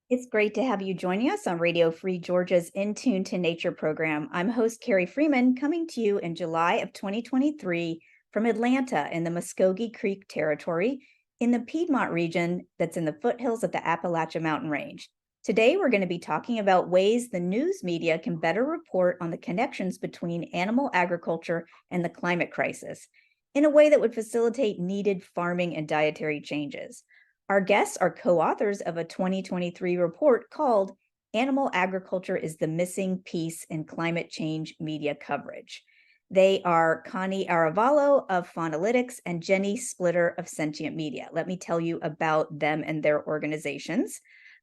It's great to have you joining us on Radio Free Georgia's In Tune to Nature program. I'm host Carrie Freeman, coming to you in July of 2023 from Atlanta in the Muskogee Creek Territory in the Piedmont region that's in the foothills of the Appalachian Mountain Range. Today, we're going to be talking about ways the news media can better report on the connections between animal agriculture and the climate crisis in a way that would facilitate needed farming and dietary changes. Our guests are co-authors of a 2023 report called Animal Agriculture is the Missing Piece in Climate Change Media Coverage. They are Coni Arevalo of Faunalytics and Jenny Splitter of Sentient Media. Let me tell you about them and their organizations.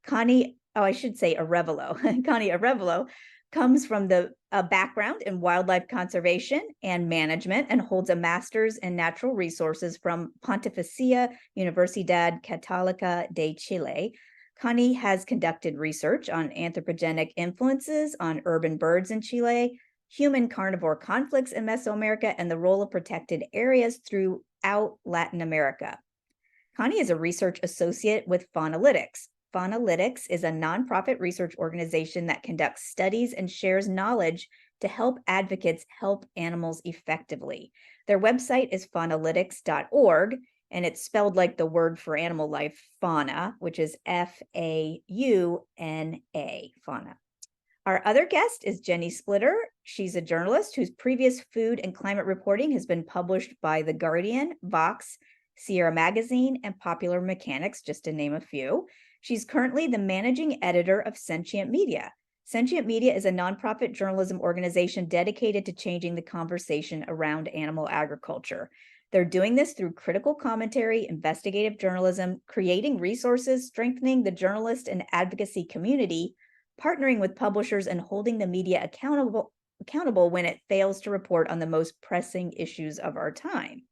Coni Arevalo. Coni Arevalo comes from the background in wildlife conservation and management and holds a master's in natural resources from Pontificia Universidad Católica de Chile. Coni has conducted research on anthropogenic influences on urban birds in Chile, human carnivore conflicts in Mesoamerica, and the role of protected areas throughout Latin America. Coni is a research associate with Faunalytics. Faunalytics is a nonprofit research organization that conducts studies and shares knowledge to help advocates help animals effectively. Their website is faunalytics.org, and it's spelled like the word for animal life, fauna, which is Fauna, fauna. Our other guest is Jenny Splitter. She's a journalist whose previous food and climate reporting has been published by The Guardian, Vox, Sierra Magazine, and Popular Mechanics, just to name a few. She's currently the managing editor of Sentient Media. Sentient Media is a nonprofit journalism organization dedicated to changing the conversation around animal agriculture. They're doing this through critical commentary, investigative journalism, creating resources, strengthening the journalist and advocacy community, partnering with publishers, and holding the media accountable when it fails to report on the most pressing issues of our time.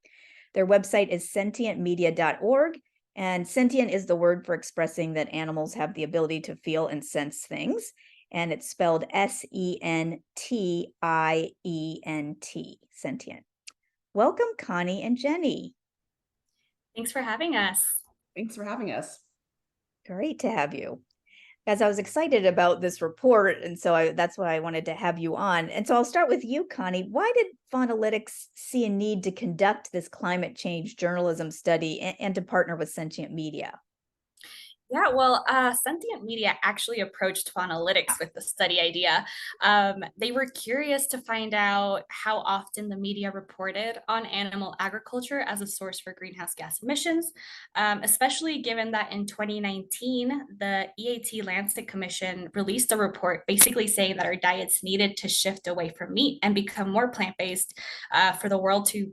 Their website is sentientmedia.org, and sentient is the word for expressing that animals have the ability to feel and sense things, and it's spelled Sentiient, sentient. Welcome, Coni and Jenny. Thanks for having us. Thanks for having us. Great to have you. As I was excited about this report, and so that's why I wanted to have you on. And so I'll start with you, Coni. Why did Faunalytics see a need to conduct this climate change journalism study and to partner with Sentient Media? Yeah, well, Sentient Media actually approached Faunalytics with the study idea. They were curious to find out how often the media reported on animal agriculture as a source for greenhouse gas emissions, especially given that in 2019, the EAT Lancet Commission released a report basically saying that our diets needed to shift away from meat and become more plant-based for the world to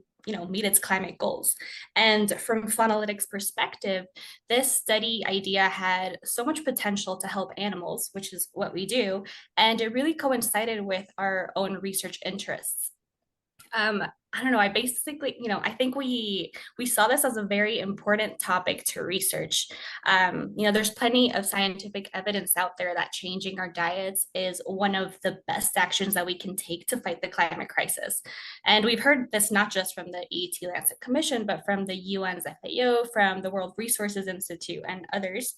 meet its climate goals. And from Faunalytics' perspective, this study idea had so much potential to help animals, which is what we do, and it really coincided with our own research interests. I don't know, I basically, I think we saw this as a very important topic to research. There's plenty of scientific evidence out there that changing our diets is one of the best actions that we can take to fight the climate crisis. And we've heard this not just from the ET Lancet Commission, but from the UN's FAO, from the World Resources Institute, and others.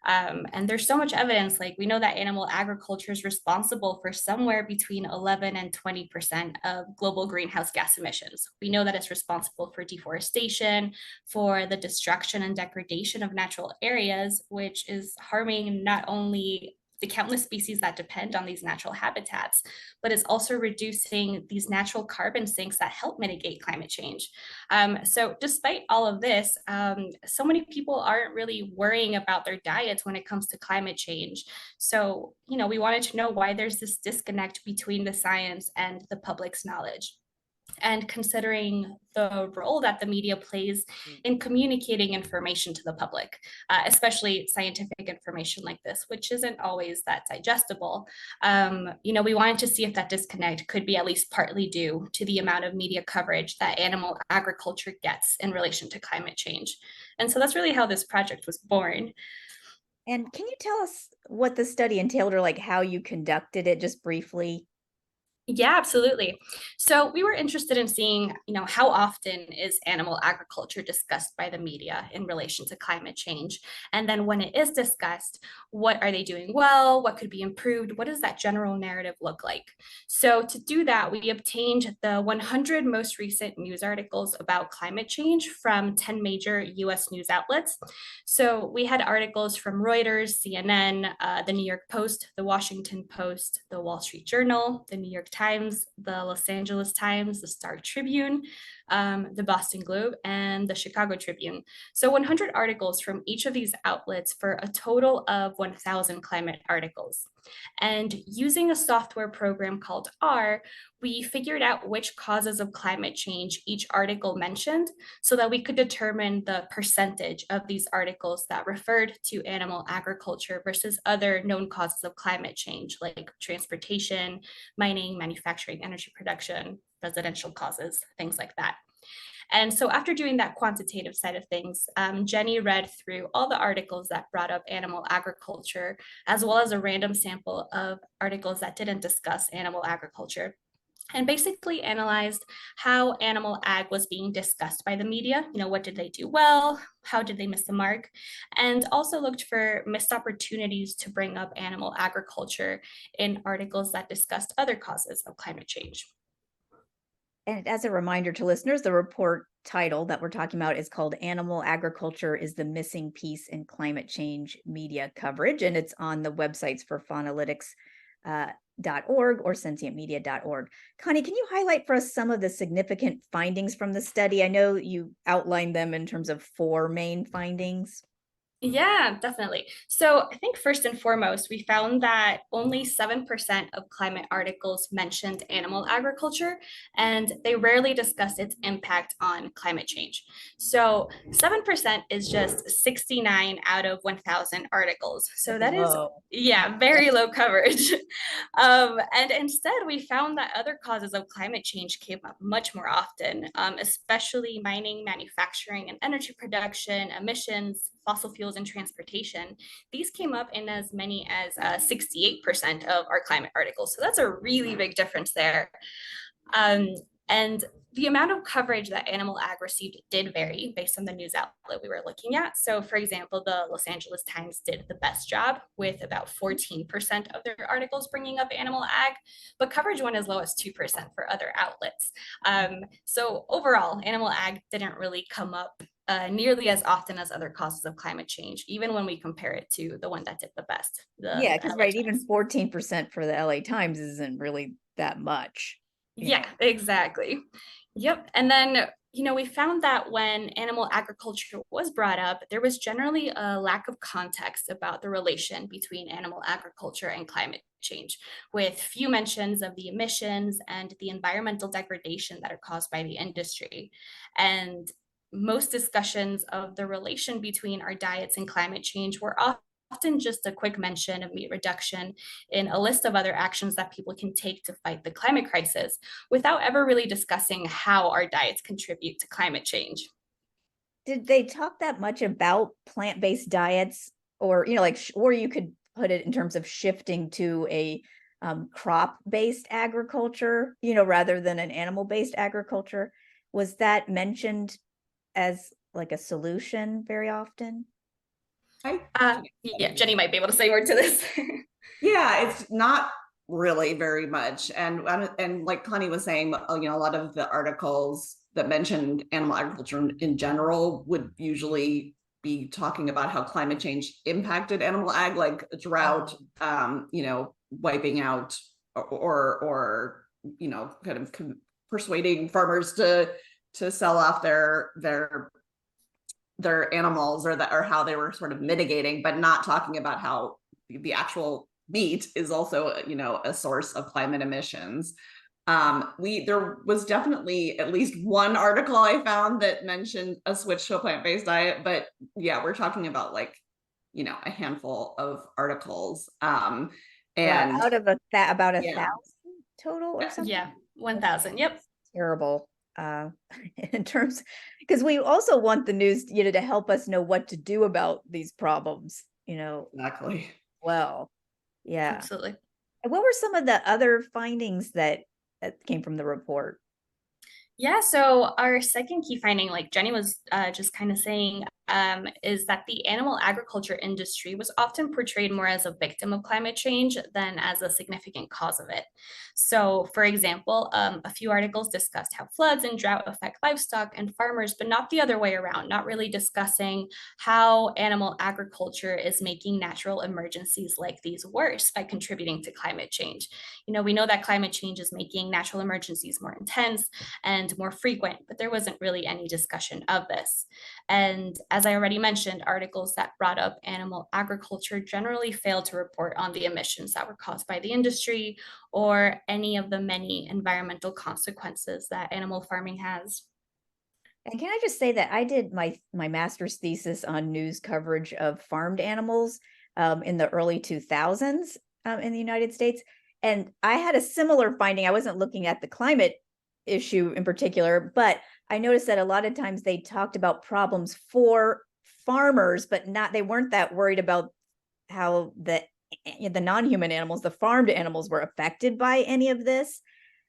And there's so much evidence, like we know that animal agriculture is responsible for somewhere between 11 and 20% of global greenhouse gas emissions. We know that it's responsible for deforestation, for the destruction and degradation of natural areas, which is harming not only the countless species that depend on these natural habitats, but it's also reducing these natural carbon sinks that help mitigate climate change. So despite all of this, so many people aren't really worrying about their diets when it comes to climate change. So, we wanted to know why there's this disconnect between the science and the public's knowledge. And considering the role that the media plays in communicating information to the public, especially scientific information like this, which isn't always that digestible. We wanted to see if that disconnect could be at least partly due to the amount of media coverage that animal agriculture gets in relation to climate change. And so that's really how this project was born. And can you tell us what the study entailed, or like how you conducted it, just briefly? Yeah, absolutely. So we were interested in seeing, how often is animal agriculture discussed by the media in relation to climate change? And then when it is discussed, what are they doing well? What could be improved? What does that general narrative look like? So to do that, we obtained the 100 most recent news articles about climate change from 10 major US news outlets. So we had articles from Reuters, CNN, the New York Post, the Washington Post, the Wall Street Journal, the New York Times, the Los Angeles Times, the Star Tribune, the Boston Globe, and the Chicago Tribune. So 100 articles from each of these outlets for a total of 1,000 climate articles. And using a software program called R, we figured out which causes of climate change each article mentioned so that we could determine the percentage of these articles that referred to animal agriculture versus other known causes of climate change, like transportation, mining, manufacturing, energy production, residential causes, things like that. And so after doing that quantitative side of things, Jenny read through all the articles that brought up animal agriculture, as well as a random sample of articles that didn't discuss animal agriculture, and basically analyzed how animal ag was being discussed by the media. What did they do well? How did they miss the mark? And also looked for missed opportunities to bring up animal agriculture in articles that discussed other causes of climate change. And as a reminder to listeners, the report title that we're talking about is called Animal Agriculture is the Missing Piece in Climate Change Media Coverage. And it's on the websites for Faunalytics .org or sentientmedia.org. Coni, can you highlight for us some of the significant findings from the study? I know you outlined them in terms of 4 main findings. Yeah, definitely. So I think first and foremost, we found that only 7% of climate articles mentioned animal agriculture, and they rarely discussed its impact on climate change. So 7% is just 69 out of 1,000 articles. So That's that is, low. yeah, very low coverage. And instead, we found that other causes of climate change came up much more often, especially mining, manufacturing, and energy production, emissions, fossil fuels, and transportation. These came up in as many as 68% of our climate articles. So that's a really big difference there. Um, and the amount of coverage that animal ag received did vary based on the news outlet we were looking at. So, for example, the Los Angeles Times did the best job with about 14% of their articles bringing up animal ag, but coverage went as low as 2% for other outlets. So, overall, animal ag didn't really come up nearly as often as other causes of climate change, even when we compare it to the one that did the best, Yeah, the because LA right, even Times. 14% for the LA Times isn't really that much. Yeah, exactly. Yep. And then, we found that when animal agriculture was brought up, there was generally a lack of context about the relation between animal agriculture and climate change, with few mentions of the emissions and the environmental degradation that are caused by the industry. And most discussions of the relation between our diets and climate change were often just a quick mention of meat reduction in a list of other actions that people can take to fight the climate crisis without ever really discussing how our diets contribute to climate change. Did they talk that much about plant-based diets or, or you could put it in terms of shifting to a crop-based agriculture, rather than an animal-based agriculture? Was that mentioned as like a solution very often? I Yeah, Jenny might be able to say more to this. Yeah, it's not really very much. And like Connie was saying, a lot of the articles that mentioned animal agriculture in general would usually be talking about how climate change impacted animal ag, like drought, wiping out or kind of persuading farmers to sell off their animals or how they were sort of mitigating, but not talking about how the actual meat is also a source of climate emissions. There was definitely at least one article I found that mentioned a switch to a plant-based diet, but yeah, we're talking about like a handful of articles. Wow, And out of about yeah, 1,000 total or something? Yeah, 1,000. Yep. Terrible. In terms, because we also want the news, to help us know what to do about these problems, exactly. well, yeah. Absolutely. And what were some of the other findings that that came from the report? Yeah, so our second key finding, like Jenny was just kind of saying, is that the animal agriculture industry was often portrayed more as a victim of climate change than as a significant cause of it. So, for example, a few articles discussed how floods and drought affect livestock and farmers, but not the other way around, not really discussing how animal agriculture is making natural emergencies like these worse by contributing to climate change. You know, we know that climate change is making natural emergencies more intense and more frequent, but there wasn't really any discussion of this. And as I already mentioned, articles that brought up animal agriculture generally failed to report on the emissions that were caused by the industry or any of the many environmental consequences that animal farming has. And can I just say that I did my master's thesis on news coverage of farmed animals in the early 2000s in the United States. And I had a similar finding. I wasn't looking at the climate issue in particular, but I noticed that a lot of times they talked about problems for farmers, but they weren't that worried about how the non-human animals, the farmed animals, were affected by any of this.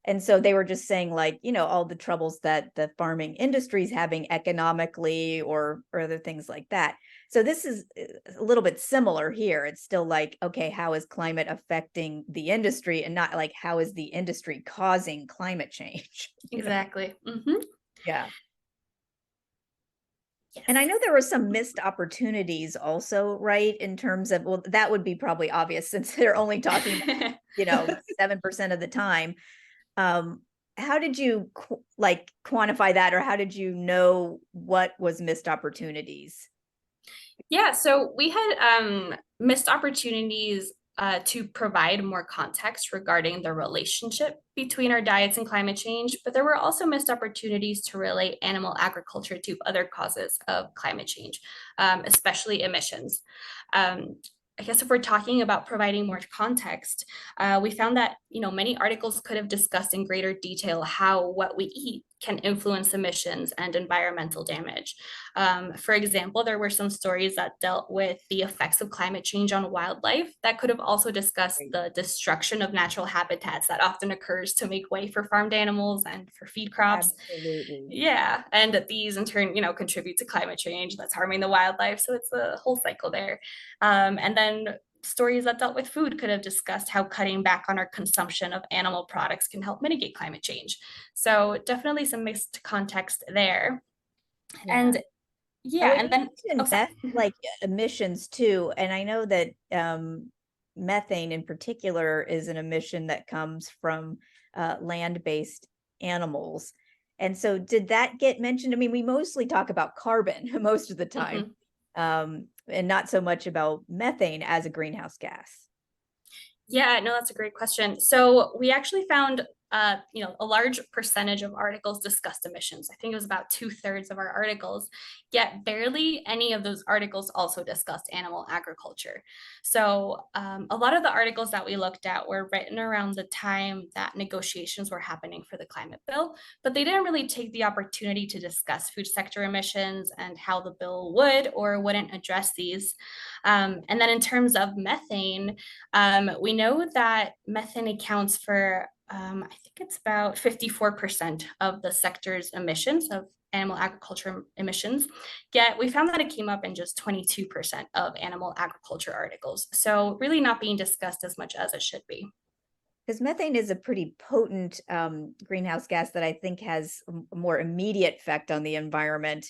And so they were just saying, like, all the troubles that the farming industry is having economically or other things like that. So this is a little bit similar here. It's still like, okay, how is climate affecting the industry, and not like how is the industry causing climate change? Exactly. Mm-hmm. Yeah. Yes. And I know there were some missed opportunities also, right? In terms of, well, that would be probably obvious since they're only talking, 7% of the time. How did you quantify that, or how did you know what was missed opportunities? Yeah, so we had missed opportunities to provide more context regarding the relationship between our diets and climate change, but there were also missed opportunities to relate animal agriculture to other causes of climate change, especially emissions. Um, I guess if we're talking about providing more context, we found that many articles could have discussed in greater detail how what we eat can influence emissions and environmental damage. For example, there were some stories that dealt with the effects of climate change on wildlife that could have also discussed the destruction of natural habitats that often occurs to make way for farmed animals and for feed crops. Absolutely. Yeah, and these in turn, contribute to climate change that's harming the wildlife. So it's a whole cycle there. And then stories that dealt with food could have discussed how cutting back on our consumption of animal products can help mitigate climate change. So definitely some mixed context there. Yeah. And yeah, and then like emissions too. And I know that methane in particular is an emission that comes from land-based animals. And so did that get mentioned? I mean, we mostly talk about carbon most of the time, and not so much about methane as a greenhouse gas. Yeah, no, that's a great question. So we actually found, a large percentage of articles discussed emissions. I think it was about 2/3 of our articles, yet barely any of those articles also discussed animal agriculture. So a lot of the articles that we looked at were written around the time that negotiations were happening for the climate bill, but they didn't really take the opportunity to discuss food sector emissions and how the bill would or wouldn't address these. And then in terms of methane, we know that methane accounts for, I think it's about 54% of the sector's emissions of animal agriculture emissions, yet we found that it came up in just 22% of animal agriculture articles. So really not being discussed as much as it should be. Because methane is a pretty potent greenhouse gas that I think has a more immediate effect on the environment.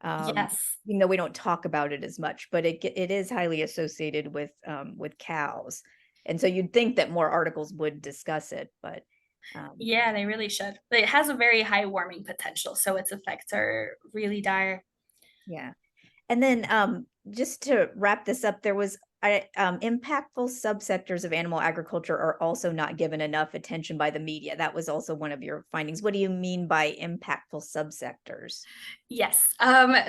Yes. Even though we don't talk about it as much, but it is highly associated with cows. And so you'd think that more articles would discuss it, but yeah, they really should. It has a very high warming potential, so its effects are really dire. yeah. And then just to wrap this up, there was impactful subsectors of animal agriculture are also not given enough attention by the media. That was also one of your findings. What do you mean by impactful subsectors? Yes.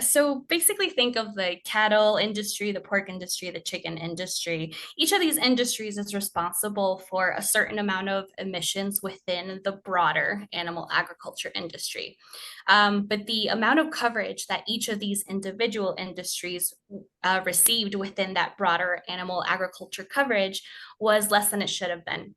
So basically think of the cattle industry, the pork industry, the chicken industry. Each of these industries is responsible for a certain amount of emissions within the broader animal agriculture industry. But the amount of coverage that each of these individual industries received within that broader animal agriculture coverage was less than it should have been.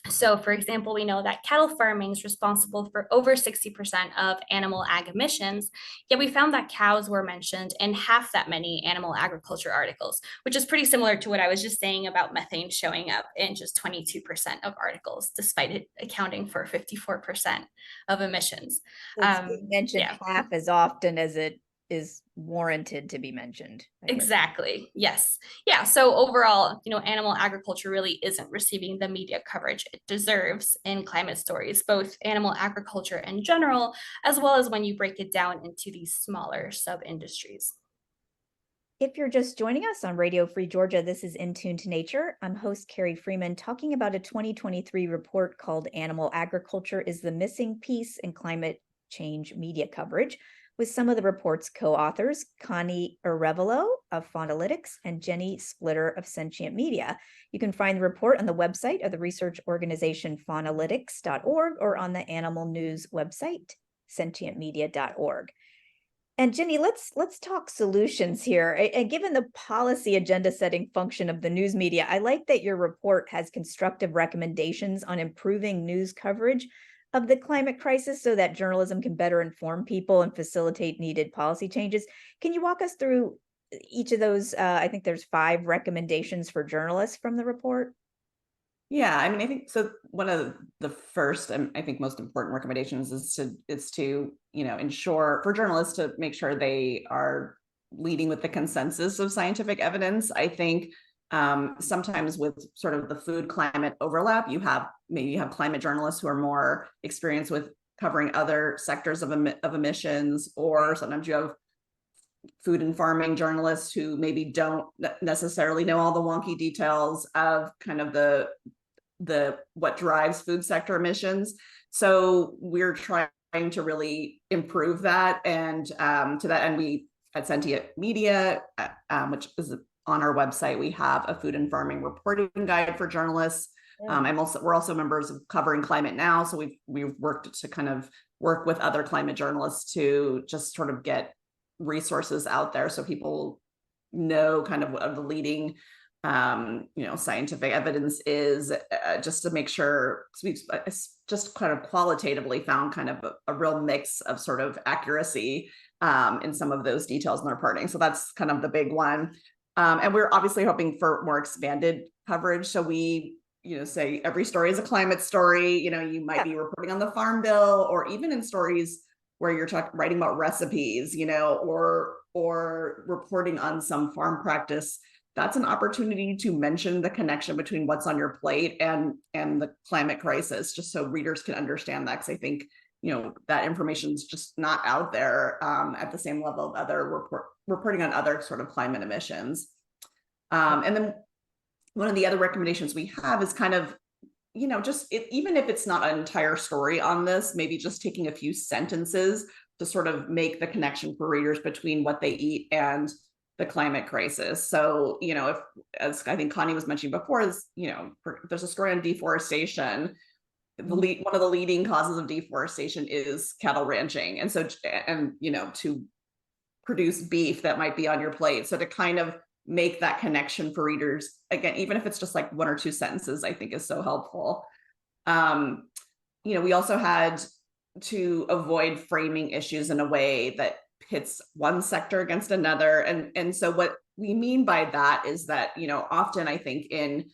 So, for example, we know that cattle farming is responsible for over 60% of animal ag emissions, yet we found that cows were mentioned in half that many animal agriculture articles, which is pretty similar to what I was just saying about methane showing up in just 22% of articles, despite it accounting for 54% of emissions. It's being mentioned Yeah. half as often as it is warranted to be mentioned, I guess. Exactly. Yes. Yeah. So overall, animal agriculture really isn't receiving the media coverage it deserves in climate stories, both animal agriculture in general, as well as when you break it down into these smaller sub industries. If you're just joining us on Radio Free Georgia, this is In Tune to Nature. I'm host Carrie Freeman talking about a 2023 report called Animal Agriculture is the Missing Piece in Climate Change Media Coverage, with some of the report's co-authors, Coni Arevalo of Faunalytics and Jenny Splitter of Sentient Media. You can find the report on the website of the research organization faunalytics.org or on the animal news website, sentientmedia.org. And Jenny, let's talk solutions here. And given the policy agenda setting function of the news media, I like that your report has constructive recommendations on improving news coverage of the climate crisis so that journalism can better inform people and facilitate needed policy changes. Can you walk us through each of those? I think there's 5 recommendations for journalists from the report. Yeah, I mean, I think so. One of the first and I think most important recommendations is to ensure for journalists to make sure they are leading with the consensus of scientific evidence. I think sometimes with sort of the food climate overlap, maybe you have climate journalists who are more experienced with covering other sectors of emissions, or sometimes you have food and farming journalists who maybe don't necessarily know all the wonky details of kind of the what drives food sector emissions. So we're trying to really improve that. And to that end, we at Sentient Media, which is on our website, we have a food and farming reporting guide for journalists. Yeah. We're also members of Covering Climate Now. So we've worked to kind of work with other climate journalists to just sort of get resources out there so people know kind of what the leading scientific evidence is, just to make sure we've just kind of qualitatively found kind of a real mix of sort of accuracy in some of those details in the reporting. So that's kind of the big one. And we're obviously hoping for more expanded coverage. So we say every story is a climate story. You might be reporting on the Farm Bill, or even in stories where you're writing about recipes, or reporting on some farm practice. That's an opportunity to mention the connection between what's on your plate and the climate crisis, just so readers can understand that. Because I think that information is just not out there at the same level of other reporting on other sort of climate emissions. And then one of the other recommendations we have is kind of even if it's not an entire story on this, maybe just taking a few sentences to sort of make the connection for readers between what they eat and the climate crisis. So, if, as I think Coni was mentioning before, is, there's a story on deforestation. One of the leading causes of deforestation is cattle ranching. And so, to produce beef that might be on your plate. So to kind of make that connection for readers, again, even if it's just like 1 or 2 sentences, I think is so helpful. We also had to avoid framing issues in a way that pits one sector against another. And so what we mean by that is that, often I think in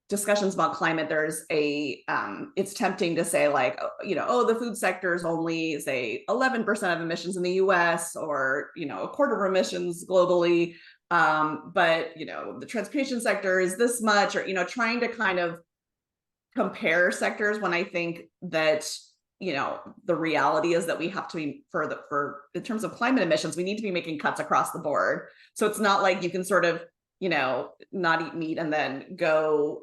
discussions about climate, there's it's tempting to say like, the food sector is only say 11% of emissions in the US, or, a quarter of emissions globally. But, the transportation sector is this much, or, trying to kind of compare sectors, when I think that, the reality is that we have to be in terms of climate emissions, we need to be making cuts across the board. So it's not like you can sort of, not eat meat and then go,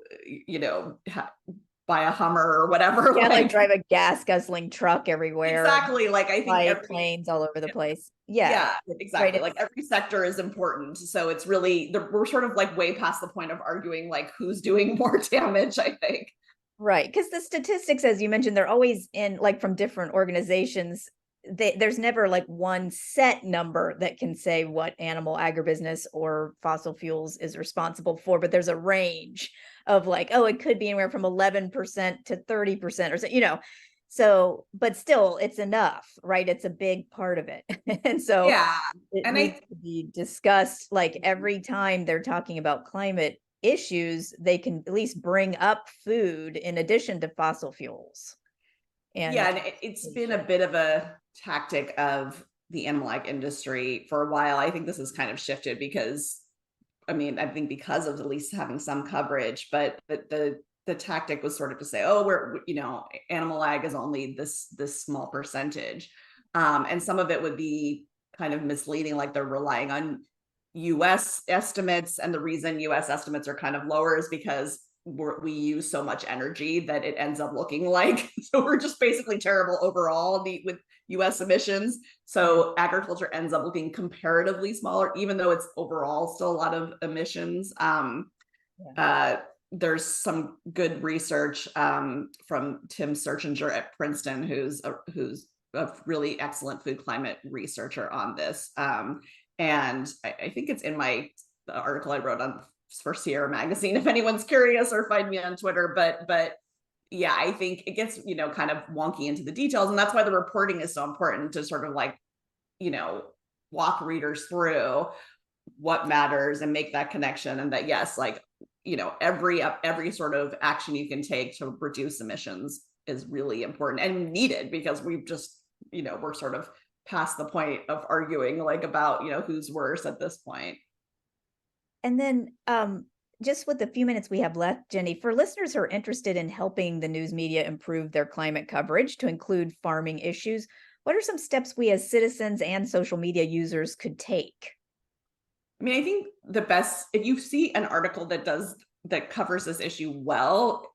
buy a Hummer or whatever. Yeah, like drive a gas guzzling truck everywhere. Exactly. Like I think planes all over the place. Yeah, exactly. Right. Like every sector is important. So it's really, we're sort of like way past the point of arguing like who's doing more damage, I think. Right. Because the statistics, as you mentioned, they're always in like from different organizations. There's never like one set number that can say what animal agribusiness or fossil fuels is responsible for, but there's a range. of like, oh, it could be anywhere from 11% to 30% or so, so, but still it's enough, right? It's a big part of it. And so Yeah. it And needs to be discussed like every time they're talking about climate issues, they can at least bring up food in addition to fossil fuels. And it's been a bit of a tactic of the animal ag industry for a while. I think this has kind of shifted because, I think because of at least having some coverage, but the tactic was sort of to say, oh, we're, animal ag is only this small percentage. And some of it would be kind of misleading, like they're relying on US estimates. And the reason US estimates are kind of lower is because we use so much energy that it ends up looking like, so we're just basically terrible overall with US emissions. So agriculture ends up looking comparatively smaller, even though it's overall still a lot of emissions. There's some good research from Tim Searchinger at Princeton, who's a really excellent food climate researcher on this. And I think it's in the article I wrote for Sierra Magazine, if anyone's curious, or find me on Twitter. But yeah, I think it gets, kind of wonky into the details. And that's why the reporting is so important, to sort of like, walk readers through what matters and make that connection. And that, yes, like, every sort of action you can take to reduce emissions is really important and needed, because we've just, we're sort of past the point of arguing like about, who's worse at this point. And then just with the few minutes we have left, Jenny, for listeners who are interested in helping the news media improve their climate coverage to include farming issues, what are some steps we as citizens and social media users could take? I think the best, if you see an article that covers this issue well,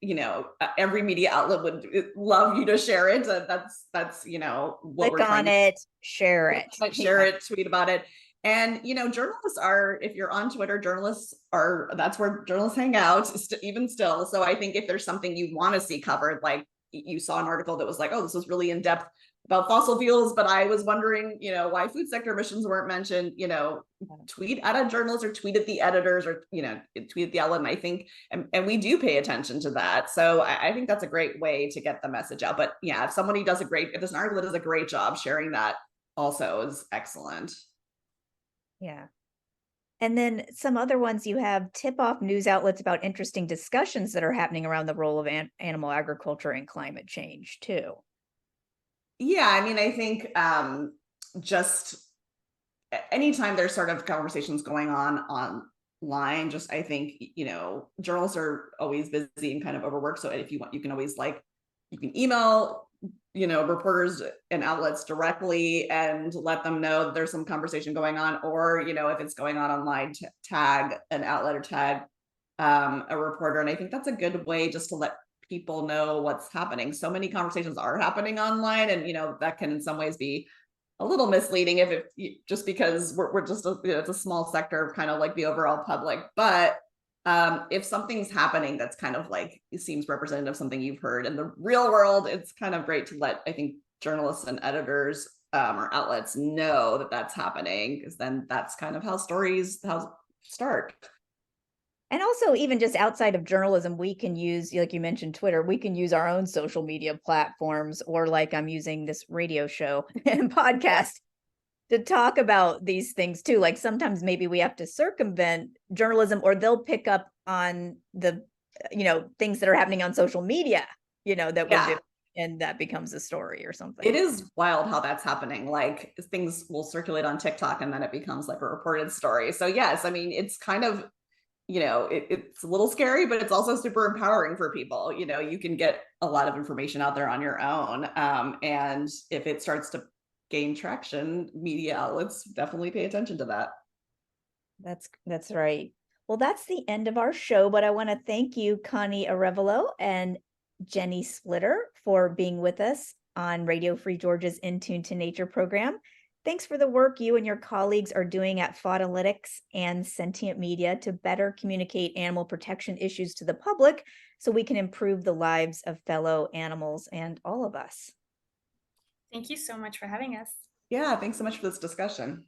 every media outlet would love you to share it. That's what click on it, share it, tweet about it. And journalists are, if you're on Twitter, that's where journalists hang out, even still. So I think if there's something you want to see covered, like you saw an article that was like, oh, this was really in depth about fossil fuels, but I was wondering, why food sector emissions weren't mentioned, tweet at a journalist or tweet at the editors, or, tweet at the outlet. And I think, and we do pay attention to that. So I think that's a great way to get the message out. But yeah, if there's an article that does a great job sharing that, also is excellent. Yeah. And then some other ones, you have tip off news outlets about interesting discussions that are happening around the role of animal agriculture and climate change too. Yeah, I think just anytime there's sort of conversations going on online, just I think, journalists are always busy and kind of overworked. So if you want, you can always you can email, reporters and outlets directly and let them know there's some conversation going on, or, if it's going on online, tag an outlet or tag a reporter. And I think that's a good way just to let people know what's happening. So many conversations are happening online, and that can in some ways be a little misleading if just because we're just it's a small sector of kind of like the overall public. But if something's happening that's kind of like, it seems representative of something you've heard in the real world, it's kind of great to let, I think, journalists and editors or outlets know that that's happening, because then that's kind of how stories start. And also, even just outside of journalism, we can use, like you mentioned, Twitter, we can use our own social media platforms, or like I'm using this radio show and podcast to talk about these things too. Like sometimes maybe we have to circumvent journalism, or they'll pick up on the, things that are happening on social media, that we're doing, and that becomes a story or something. It is wild how that's happening. Like things will circulate on TikTok and then it becomes like a reported story. So yes, it's kind of, it's a little scary, but it's also super empowering for people. You can get a lot of information out there on your own. And if it starts to gain traction, media outlets definitely pay attention to that. That's right. Well, that's the end of our show, but I want to thank you, Coni Arevalo and Jenny Splitter, for being with us on Radio Free Georgia's In Tune to Nature program. Thanks for the work you and your colleagues are doing at Faunalytics and Sentient Media to better communicate animal protection issues to the public, so we can improve the lives of fellow animals and all of us. Thank you so much for having us. Yeah, thanks so much for this discussion.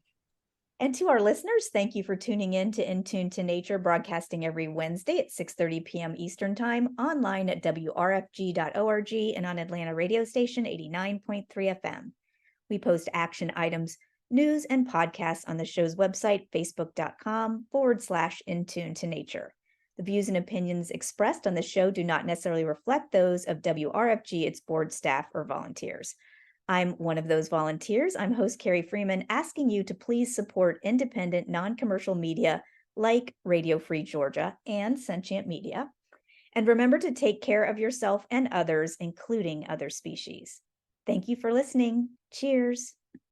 And to our listeners, thank you for tuning in to Tune to Nature, broadcasting every Wednesday at 6:30 p.m. Eastern Time, online at wrfg.org and on Atlanta radio station 89.3 FM. We post action items, news, and podcasts on the show's website, facebook.com/In Tune to Nature. The views and opinions expressed on the show do not necessarily reflect those of WRFG, its board, staff, or volunteers. I'm one of those volunteers. I'm host Carrie Freeman, asking you to please support independent, non-commercial media like Radio Free Georgia and Sentient Media. And remember to take care of yourself and others, including other species. Thank you for listening. Cheers.